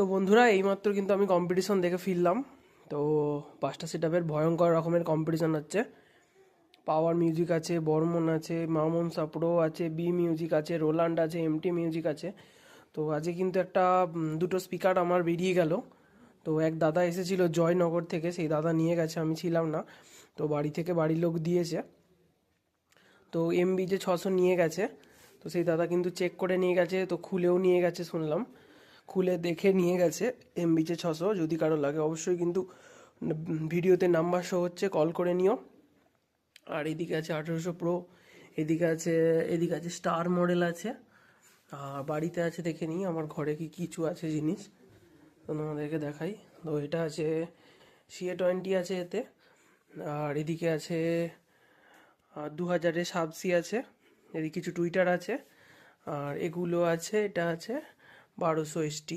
তো বন্ধুরা এইমাত্র কিন্তু আমি কম্পিটিশন দেখে ফিরলাম। তো 5টা সেটআপের ভয়ঙ্কর রকমের কম্পিটিশন হচ্ছে। পাওয়ার মিউজিক আছে, বর্মন আছে, মামুন সাপ্রো আছে, বি মিউজিক আছে, রোলান্ড আছে, এমটি মিউজিক আছে। তো আজকে কিন্তু একটা দুটো স্পিকার আমার বেরিয়ে গেল। তো এক দাদা এসেছিল জয়নগর থেকে, সেই দাদা নিয়ে গেছে, আমি ছিলাম না। তো বাড়ি থেকে বাড়ির লোক দিয়েছে। তো এমবি যে 600 নিয়ে গেছে। তো সেই দাদা কিন্তু চেক করে নিয়ে গেছে, তো খুলেও নিয়ে গেছে শুনলাম। খুলে দেখে নিয়ে গেছে এমবি যে 600। যদি কারো লাগে অবশ্যই কিন্তু ভিডিওতে নাম্বার শো হচ্ছে, কল করে নিও। আর এদিকে আছে 1800 প্রো, এদিকে আছে এদিকে আছে স্টার মডেল আছে। আর বাড়িতে আছে, দেখে নিই আমার ঘরে কি কিছু আছে জিনিস, তো তোমাদেরকে দেখাই। তো এটা আছে CA20 আছে এতে। আর এদিকে আছে 2000-এর সাবসি আছে। এদিকে কিছু টুইটার আছে। আর এগুলো আছে, এটা আছে 1200 ST।